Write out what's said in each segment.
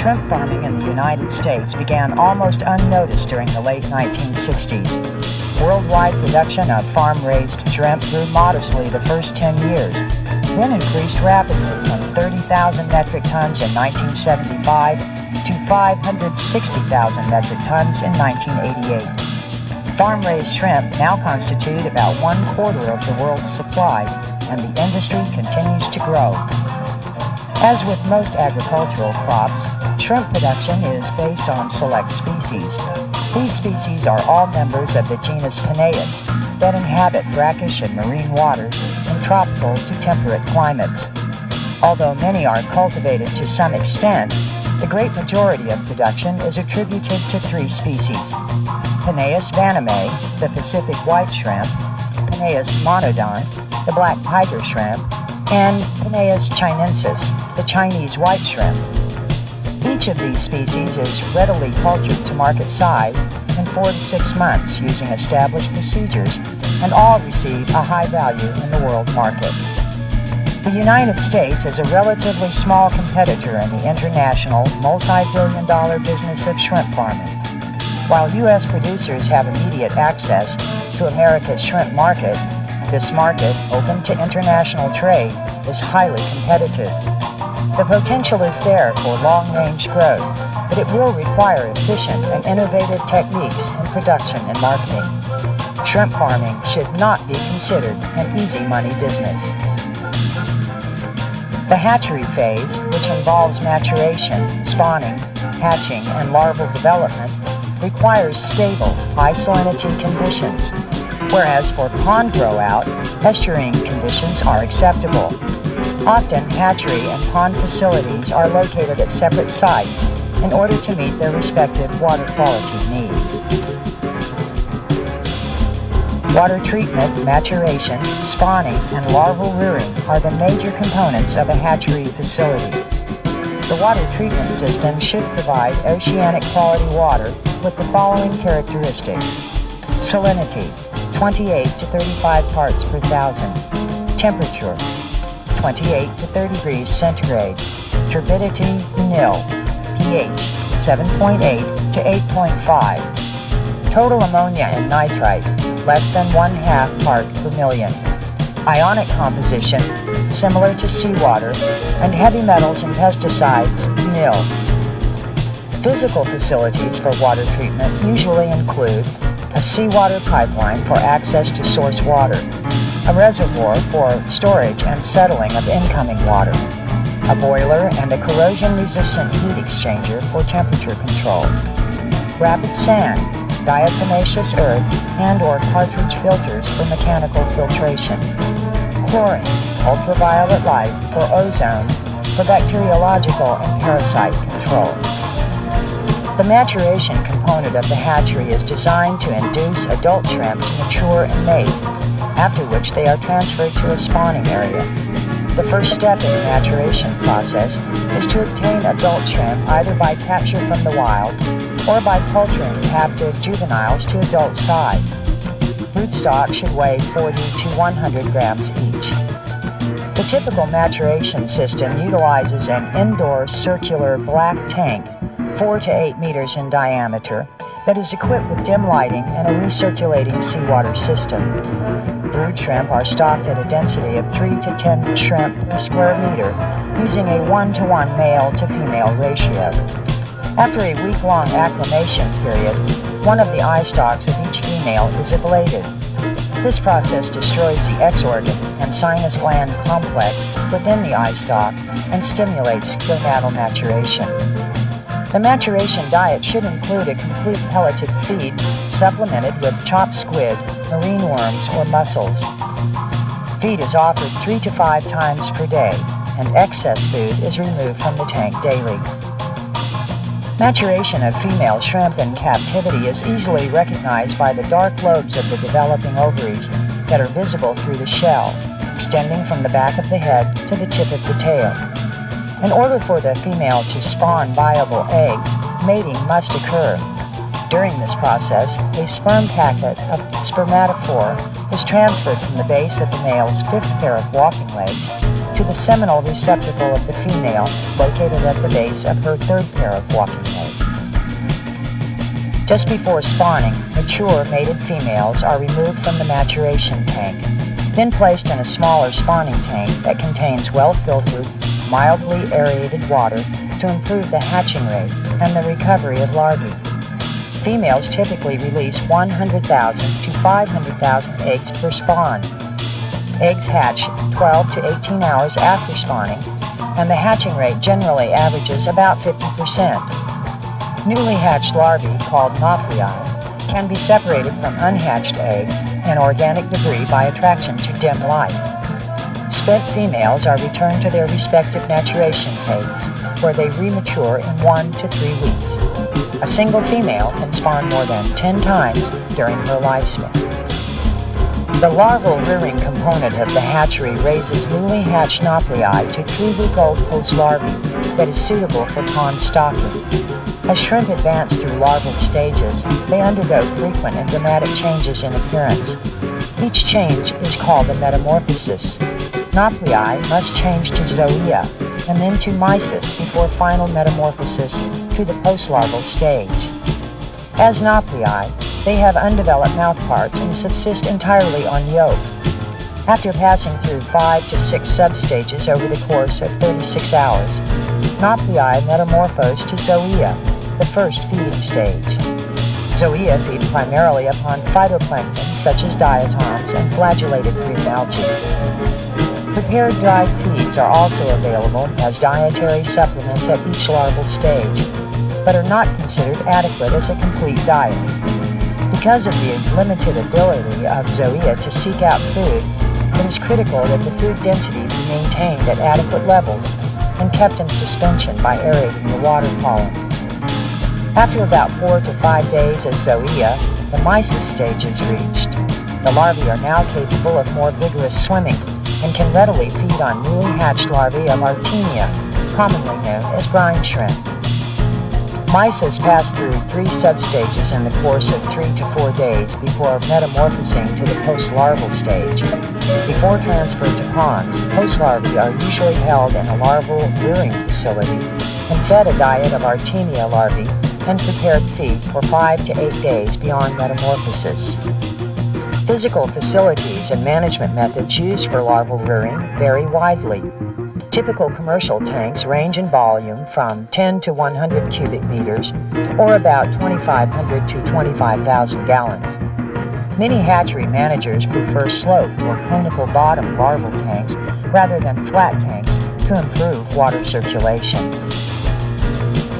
Shrimp farming in the United States began almost unnoticed during the late 1960s. Worldwide production of farm-raised shrimp grew modestly the first 10 years, then increased rapidly from 30,000 metric tons in 1975 to 560,000 metric tons in 1988. Farm-raised shrimp now constitute about 1/4 of the world's supply, and the industry continues to grow. As with most agricultural crops, shrimp production is based on select species. These species are all members of the genus Penaeus that inhabit brackish and marine waters in tropical to temperate climates. Although many are cultivated to some extent, the great majority of production is attributed to 3 species: Penaeus vanameae, the Pacific white shrimp; Penaeus monodon, the black tiger shrimp; and Penaeus chinensis, the Chinese white shrimp. Each of these species is readily cultured to market size in 4 to 6 months using established procedures, and all receive a high value in the world market. The United States is a relatively small competitor in the international, multi-billion-dollar business of shrimp farming. While U.S. producers have immediate access to America's shrimp market, this market, open to international trade, is highly competitive. The potential is there for long-range growth, but it will require efficient and innovative techniques in production and marketing. Shrimp farming should not be considered an easy money business. The hatchery phase, which involves maturation, spawning, hatching, and larval development, requires stable, high salinity conditions, whereas for pond grow-out, estuarine conditions are acceptable. Often, hatchery and pond facilities are located at separate sites in order to meet their respective water quality needs. Water treatment, maturation, spawning, and larval rearing are the major components of a hatchery facility. The water treatment system should provide oceanic quality water with the following characteristics: salinity, 28 to 35 parts per thousand; temperature, 28 to 30 degrees centigrade; turbidity, nil; pH, 7.8 to 8.5; total ammonia and nitrite, less than 1/2 part per million; ionic composition, similar to seawater; and heavy metals and pesticides, nil. Physical facilities for water treatment usually include a seawater pipeline for access to source water, a reservoir for storage and settling of incoming water, a boiler and a corrosion-resistant heat exchanger for temperature control, rapid sand, diatomaceous earth, and/or cartridge filters for mechanical filtration, chlorine, ultraviolet light, or ozone for bacteriological and parasite control. The maturation component of the hatchery is designed to induce adult shrimp to mature and mate, after which they are transferred to a spawning area. The first step in the maturation process is to obtain adult shrimp either by capture from the wild or by culturing captive juveniles to adult size. Broodstock should weigh 40 to 100 grams each. The typical maturation system utilizes an indoor circular black tank, 4 to 8 meters in diameter, that is equipped with dim lighting and a recirculating seawater system. Brood shrimp are stocked at a density of 3 to 10 shrimp per square meter, using a 1-to-1 male to female ratio. After a week-long acclimation period, one of the eye stalks of each female is ablated. This process destroys the X-organ and sinus gland complex within the eye stalk and stimulates gonadal maturation. The maturation diet should include a complete pelleted feed supplemented with chopped squid, marine worms, or mussels. Feed is offered 3 to 5 times per day, and excess food is removed from the tank daily. Maturation of female shrimp in captivity is easily recognized by the dark lobes of the developing ovaries that are visible through the shell, extending from the back of the head to the tip of the tail. In order for the female to spawn viable eggs, mating must occur. During this process, a sperm packet of spermatophore is transferred from the base of the male's 5th pair of walking legs to the seminal receptacle of the female located at the base of her third pair of walking legs. Just before spawning, mature mated females are removed from the maturation tank, then placed in a smaller spawning tank that contains well-filtered, mildly aerated water to improve the hatching rate and the recovery of larvae. Females typically release 100,000 to 500,000 eggs per spawn. Eggs hatch 12 to 18 hours after spawning, and the hatching rate generally averages about 50%. Newly hatched larvae, called nauplii, can be separated from unhatched eggs and organic debris by attraction to dim light. Spent females are returned to their respective maturation tanks, where they remature in 1 to 3 weeks. A single female can spawn more than 10 times during her lifespan. The larval rearing component of the hatchery raises newly hatched nauplii to 3-week-old post-larvae that is suitable for pond stocking. As shrimp advance through larval stages, they undergo frequent and dramatic changes in appearance. Each change is called a metamorphosis. Nauplii must change to zoea and then to mysis before final metamorphosis to the post-larval stage. As nauplii, they have undeveloped mouthparts and subsist entirely on yolk. After passing through 5 to 6 substages over the course of 36 hours, nauplii metamorphose to zoea, the first feeding stage. Zoea feed primarily upon phytoplankton such as diatoms and flagellated green algae. Prepared dried feeds are also available as dietary supplements at each larval stage, but are not considered adequate as a complete diet. Because of the limited ability of zoea to seek out food, it is critical that the food density be maintained at adequate levels and kept in suspension by aerating the water column. After about 4 to 5 days as zoea, the mysis stage is reached. The larvae are now capable of more vigorous swimming and can readily feed on newly hatched larvae of Artemia, commonly known as brine shrimp. Mysis pass through 3 substages in the course of 3 to 4 days before metamorphosing to the post-larval stage. Before transfer to ponds, post-larvae are usually held in a larval rearing facility and fed a diet of Artemia larvae and prepared feed for 5 to 8 days beyond metamorphosis. Physical facilities and management methods used for larval rearing vary widely. Typical commercial tanks range in volume from 10 to 100 cubic meters, or about 2,500 to 25,000 gallons. Many hatchery managers prefer sloped or conical bottom larval tanks rather than flat tanks to improve water circulation.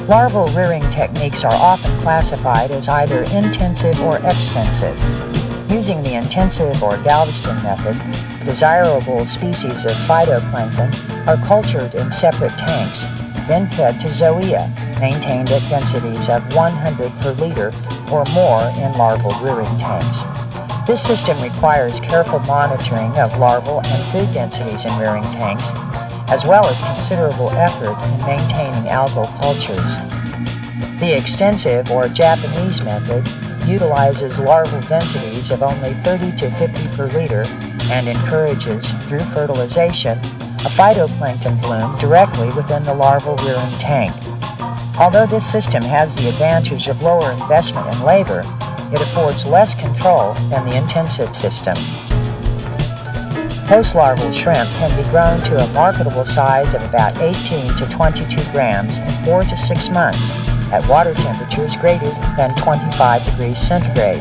Larval rearing techniques are often classified as either intensive or extensive. Using the intensive or Galveston method, desirable species of phytoplankton are cultured in separate tanks, then fed to zoea, maintained at densities of 100 per liter or more in larval rearing tanks. This system requires careful monitoring of larval and food densities in rearing tanks, as well as considerable effort in maintaining algal cultures. The extensive or Japanese method utilizes larval densities of only 30 to 50 per liter and encourages, through fertilization, a phytoplankton bloom directly within the larval rearing tank. Although this system has the advantage of lower investment in labor, it affords less control than the intensive system. Post-larval shrimp can be grown to a marketable size of about 18 to 22 grams in 4 to 6 months at water temperatures greater than 25 degrees centigrade.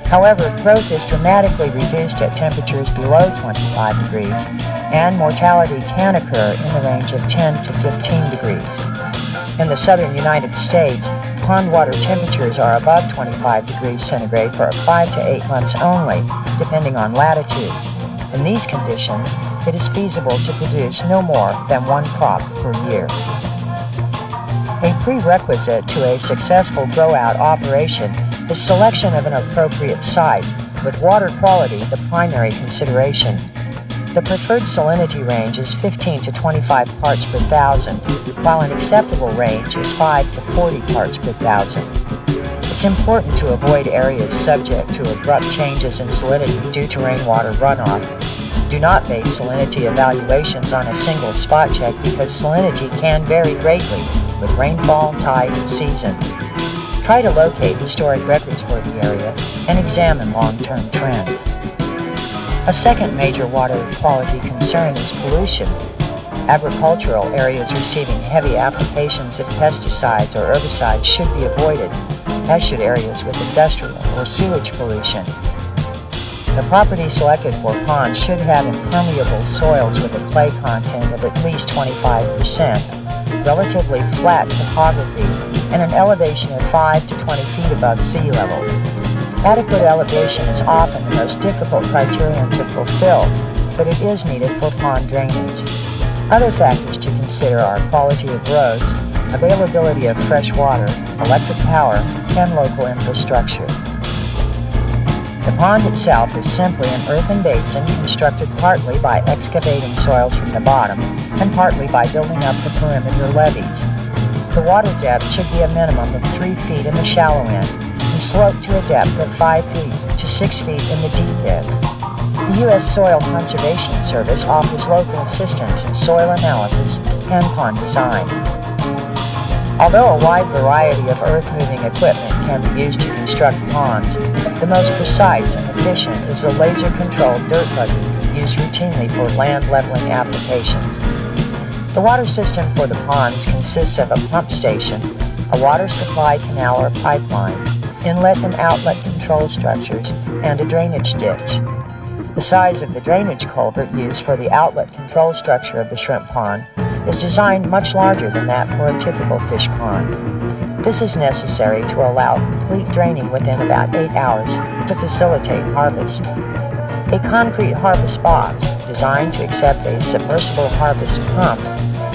However, growth is dramatically reduced at temperatures below 25 degrees, and mortality can occur in the range of 10 to 15 degrees. In the southern United States, pond water temperatures are above 25 degrees centigrade for 5 to 8 months only, depending on latitude. In these conditions, it is feasible to produce no more than 1 crop per year. A prerequisite to a successful grow-out operation is selection of an appropriate site, with water quality the primary consideration. The preferred salinity range is 15 to 25 parts per thousand, while an acceptable range is 5 to 40 parts per thousand. It's important to avoid areas subject to abrupt changes in salinity due to rainwater runoff. Do not base salinity evaluations on a single spot check because salinity can vary greatly with rainfall, tide, and season. Try to locate historic records for the area and examine long-term trends. A second major water quality concern is pollution. Agricultural areas receiving heavy applications of pesticides or herbicides should be avoided, as should areas with industrial or sewage pollution. The property selected for ponds should have impermeable soils with a clay content of at least 25%, relatively flat topography, and an elevation of 5 to 20 feet above sea level. Adequate elevation is often the most difficult criterion to fulfill, but it is needed for pond drainage. Other factors to consider are quality of roads, availability of fresh water, electric power, and local infrastructure. The pond itself is simply an earthen basin constructed partly by excavating soils from the bottom and partly by building up the perimeter levees. The water depth should be a minimum of 3 feet in the shallow end and slope to a depth of 5 feet to 6 feet in the deep end. The U.S. Soil Conservation Service offers local assistance in soil analysis and pond design. Although a wide variety of earth-moving equipment can be used to construct ponds, the most precise and efficient is the laser-controlled dirt buggy used routinely for land leveling applications. The water system for the ponds consists of a pump station, a water supply canal or pipeline, inlet and outlet control structures, and a drainage ditch. The size of the drainage culvert used for the outlet control structure of the shrimp pond is designed much larger than that for a typical fish pond. This is necessary to allow complete draining within about 8 hours to facilitate harvest. A concrete harvest box, designed to accept a submersible harvest pump,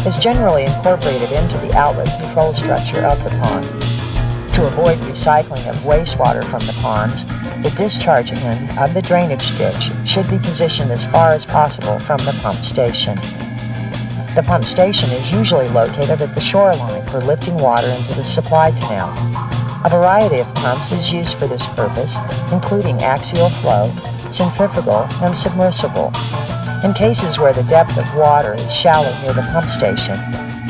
is generally incorporated into the outlet control structure of the pond. To avoid recycling of wastewater from the ponds, the discharge end of the drainage ditch should be positioned as far as possible from the pump station. The pump station is usually located at the shoreline for lifting water into the supply canal. A variety of pumps is used for this purpose, including axial flow, centrifugal, and submersible. In cases where the depth of water is shallow near the pump station,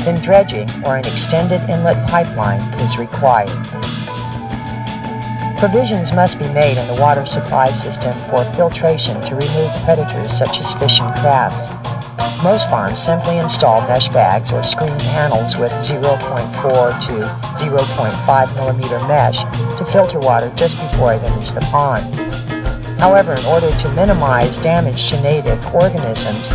then dredging or an extended inlet pipeline is required. Provisions must be made in the water supply system for filtration to remove predators such as fish and crabs. Most farms simply install mesh bags or screen panels with 0.4 to 0.5 millimeter mesh to filter water just before it enters the pond. However, in order to minimize damage to native organisms,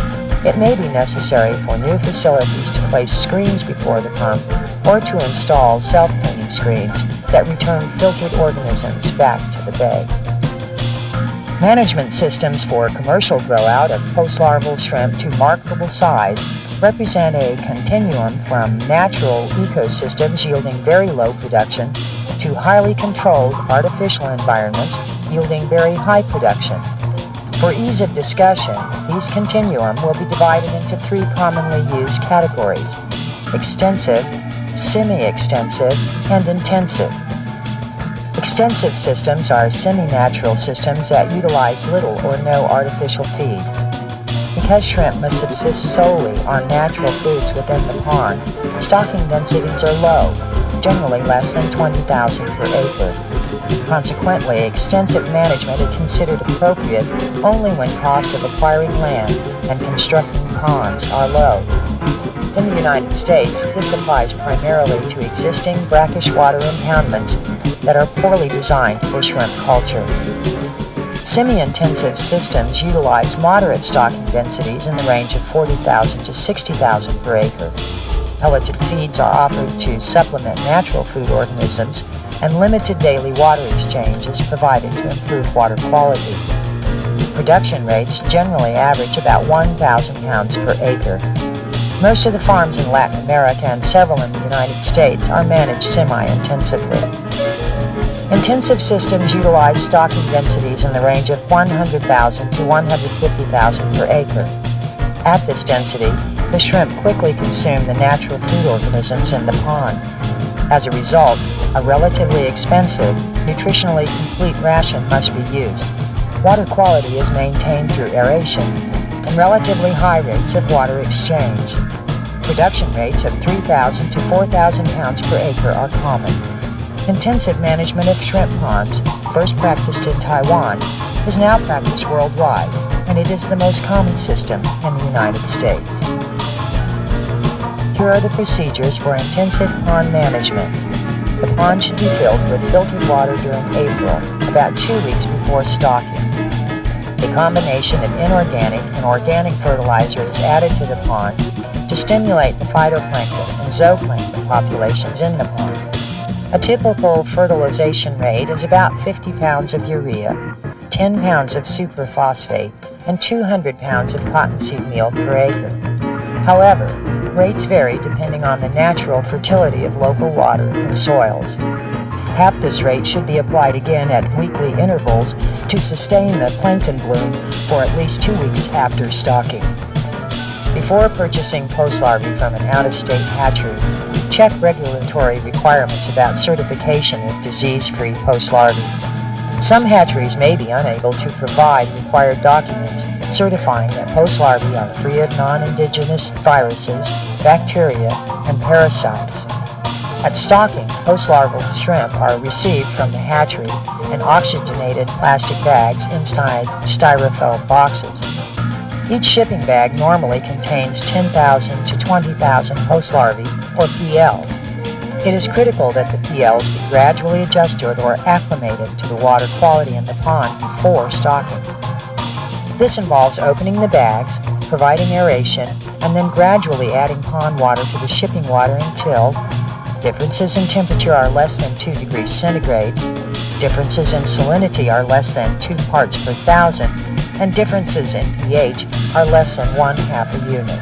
it may be necessary for new facilities to place screens before the pump or to install self-cleaning screens that return filtered organisms back to the bay. Management systems for commercial grow-out of post-larval shrimp to marketable size represent a continuum from natural ecosystems yielding very low production to highly controlled artificial environments yielding very high production. For ease of discussion, these continuum will be divided into 3 commonly used categories: extensive, semi-extensive, and intensive. Extensive systems are semi-natural systems that utilize little or no artificial feeds. Because shrimp must subsist solely on natural foods within the pond, stocking densities are low, generally less than 20,000 per acre. Consequently, extensive management is considered appropriate only when costs of acquiring land and constructing ponds are low. In the United States, this applies primarily to existing brackish water impoundments that are poorly designed for shrimp culture. Semi-intensive systems utilize moderate stocking densities in the range of 40,000 to 60,000 per acre. Pelleted feeds are offered to supplement natural food organisms, and limited daily water exchange is provided to improve water quality. Production rates generally average about 1,000 pounds per acre. Most of the farms in Latin America and several in the United States are managed semi-intensively. Intensive systems utilize stocking densities in the range of 100,000 to 150,000 per acre. At this density, the shrimp quickly consume the natural food organisms in the pond. As a result, a relatively expensive, nutritionally complete ration must be used. Water quality is maintained through aeration, and relatively high rates of water exchange. Production rates of 3,000 to 4,000 pounds per acre are common. Intensive management of shrimp ponds, first practiced in Taiwan, is now practiced worldwide, and it is the most common system in the United States. Here are the procedures for intensive pond management. The pond should be filled with filtered water during April, about 2 weeks before stocking. A combination of inorganic and organic fertilizer is added to the pond to stimulate the phytoplankton and zooplankton populations in the pond. A typical fertilization rate is about 50 pounds of urea, 10 pounds of superphosphate, and 200 pounds of cottonseed meal per acre. However, rates vary depending on the natural fertility of local water and soils. Half this rate should be applied again at weekly intervals to sustain the plankton bloom for at least 2 weeks after stocking. Before purchasing post larvae from an out-of-state hatchery, check regulatory requirements about certification of disease-free post larvae. Some hatcheries may be unable to provide required documents certifying that post larvae are free of non-indigenous viruses, bacteria, and parasites. At stocking, post-larval shrimp are received from the hatchery in oxygenated plastic bags inside styrofoam boxes. Each shipping bag normally contains 10,000 to 20,000 post larvae, or PLs. It is critical that the PLs be gradually adjusted or acclimated to the water quality in the pond before stocking. This involves opening the bags, providing aeration, and then gradually adding pond water to the shipping water until differences in temperature are less than 2 degrees centigrade, differences in salinity are less than 2 parts per thousand, and differences in pH are less than 1/2 a unit.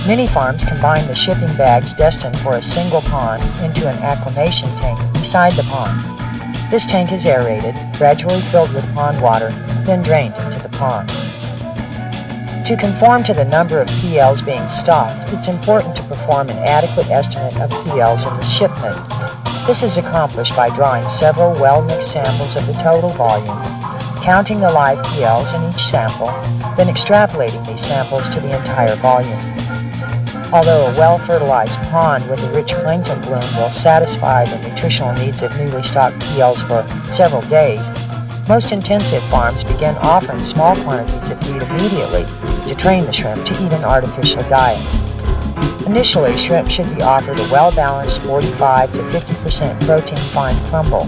Many farms combine the shipping bags destined for a single pond into an acclimation tank beside the pond. This tank is aerated, gradually filled with pond water, then drained into the pond. To conform to the number of PLs being stocked, it's important to perform an adequate estimate of PLs in the shipment. This is accomplished by drawing several well-mixed samples of the total volume, counting the live PLs in each sample, then extrapolating these samples to the entire volume. Although a well-fertilized pond with a rich plankton bloom will satisfy the nutritional needs of newly stocked PLs for several days, most intensive farms begin offering small quantities of feed immediately to train the shrimp to eat an artificial diet. Initially, shrimp should be offered a well-balanced 45 to 50% protein fine crumble.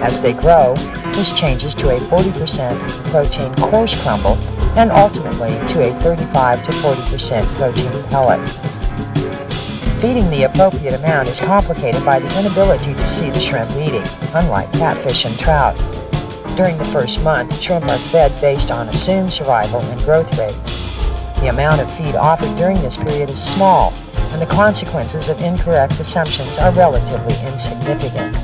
As they grow, this changes to a 40% protein coarse crumble and ultimately to a 35 to 40% protein pellet. Feeding the appropriate amount is complicated by the inability to see the shrimp eating, unlike catfish and trout. During the first month, shrimp are fed based on assumed survival and growth rates. The amount of feed offered during this period is small, and the consequences of incorrect assumptions are relatively insignificant.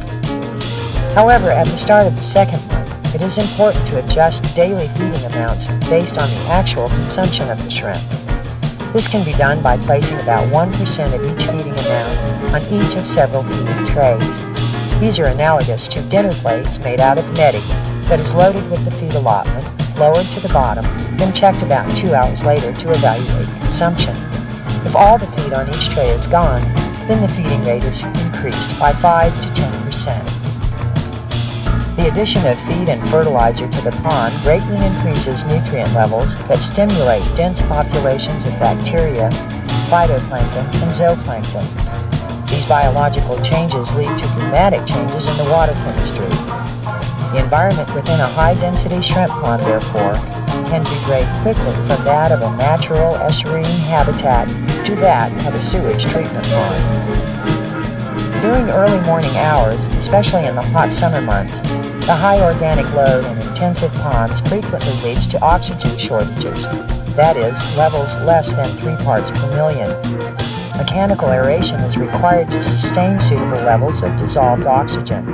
However, at the start of the second month, it is important to adjust daily feeding amounts based on the actual consumption of the shrimp. This can be done by placing about 1% of each feeding amount on each of several feeding trays. These are analogous to dinner plates made out of netting that is loaded with the feed allotment, lowered to the bottom, then checked about 2 hours later to evaluate consumption. If all the feed on each tray is gone, then the feeding rate is increased by 5 to 10%. The addition of feed and fertilizer to the pond greatly increases nutrient levels that stimulate dense populations of bacteria, phytoplankton, and zooplankton. These biological changes lead to dramatic changes in the water chemistry. The environment within a high-density shrimp pond, therefore, can degrade quickly from that of a natural estuarine habitat to that of a sewage treatment pond. During early morning hours, especially in the hot summer months, the high organic load in intensive ponds frequently leads to oxygen shortages, that is, levels less than 3 parts per million. Mechanical aeration is required to sustain suitable levels of dissolved oxygen.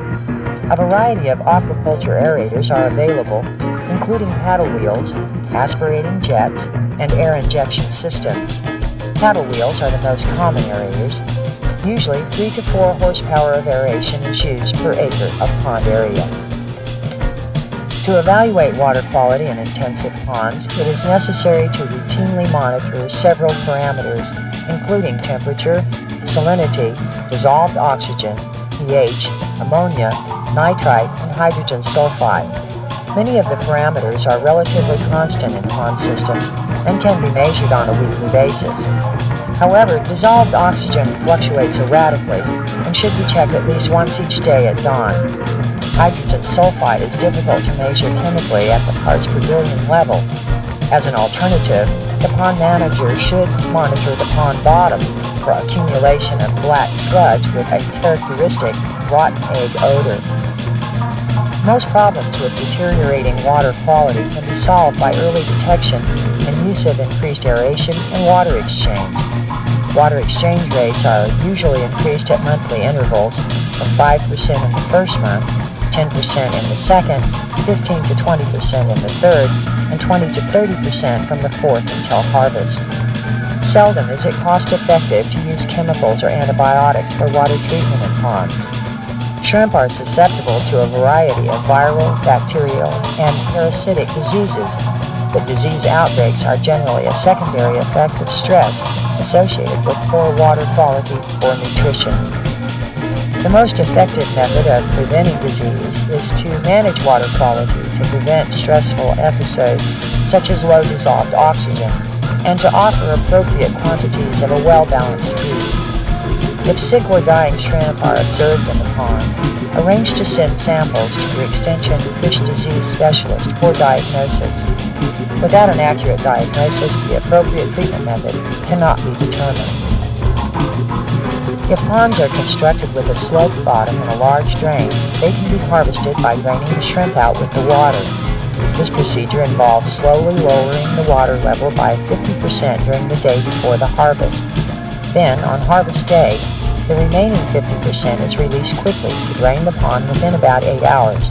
A variety of aquaculture aerators are available, including paddle wheels, aspirating jets, and air injection systems. Paddle wheels are the most common aerators. Usually 3 to 4 horsepower of aeration is used per acre of pond area. To To evaluate water quality in intensive ponds, it is necessary to routinely monitor several parameters, including temperature, salinity, dissolved oxygen, pH, ammonia, nitrite, and hydrogen sulfide. Many of the parameters are relatively constant in pond systems and can be measured on a weekly basis. However, dissolved oxygen fluctuates erratically and should be checked at least once each day at dawn. Hydrogen sulfide is difficult to measure chemically at the parts per billion level. As an alternative, the pond manager should monitor the pond bottom for accumulation of black sludge with a characteristic rotten egg odor. Most problems with deteriorating water quality can be solved by early detection and use of increased aeration and water exchange. Water exchange rates are usually increased at monthly intervals from 5% in the first month, 10% in the second, 15 to 20% in the third, and 20 to 30% from the fourth until harvest. Seldom is it cost-effective to use chemicals or antibiotics for water treatment in ponds. Shrimp are susceptible to a variety of viral, bacterial, and parasitic diseases, but disease outbreaks are generally a secondary effect of stress associated with poor water quality or nutrition. The most effective method of preventing disease is to manage water quality to prevent stressful episodes such as low dissolved oxygen and to offer appropriate quantities of a well-balanced feed. If sick or dying shrimp are observed in the pond, arrange to send samples to your extension fish disease specialist for diagnosis. Without an accurate diagnosis, the appropriate treatment method cannot be determined. If ponds are constructed with a sloped bottom and a large drain, they can be harvested by draining the shrimp out with the water. This procedure involves slowly lowering the water level by 50% during the day before the harvest. Then, on harvest day, the remaining 50% is released quickly to drain the pond within about 8 hours.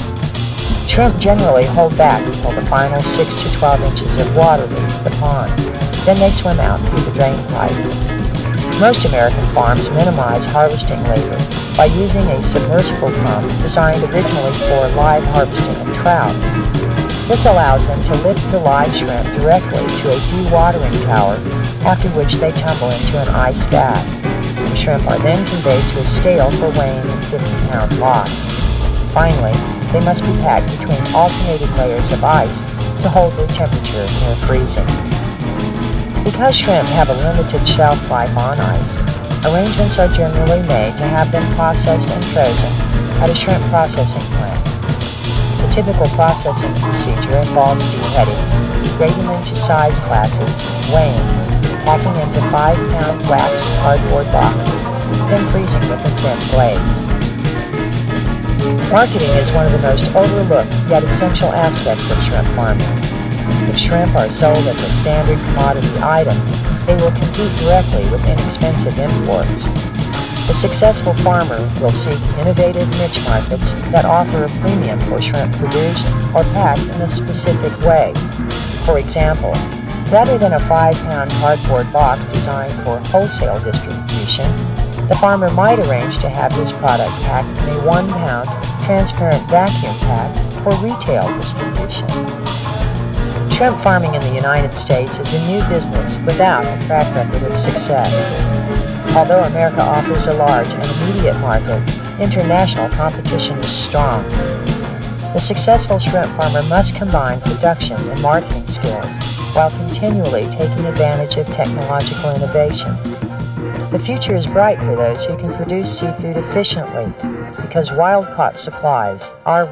Shrimp generally hold back until the final 6 to 12 inches of water leaves the pond. Then they swim out through the drain pipe. Most American farms minimize harvesting labor by using a submersible pump designed originally for live harvesting of trout. This allows them to lift the live shrimp directly to a dewatering tower, after which they tumble into an ice bath. The shrimp are then conveyed to a scale for weighing in 50-pound lots. Finally, they must be packed between alternating layers of ice to hold their temperature near freezing. Because shrimp have a limited shelf life on ice, arrangements are generally made to have them processed and frozen at a shrimp processing plant. The typical processing procedure involves deheading, grading into size classes, weighing, packing into 5-pound waxed cardboard boxes, then freezing with a thin glaze. Marketing is one of the most overlooked yet essential aspects of shrimp farming. If shrimp are sold as a standard commodity item, they will compete directly with inexpensive imports. The successful farmer will seek innovative niche markets that offer a premium for shrimp produced or packed in a specific way. For example, rather than a 5-pound cardboard box designed for wholesale distribution, the farmer might arrange to have his product packed in a 1-pound transparent vacuum pack for retail distribution. Shrimp farming in the United States is a new business without a track record of success. Although America offers a large and immediate market, international competition is strong. The successful shrimp farmer must combine production and marketing skills while continually taking advantage of technological innovations. The future is bright for those who can produce seafood efficiently because wild-caught supplies are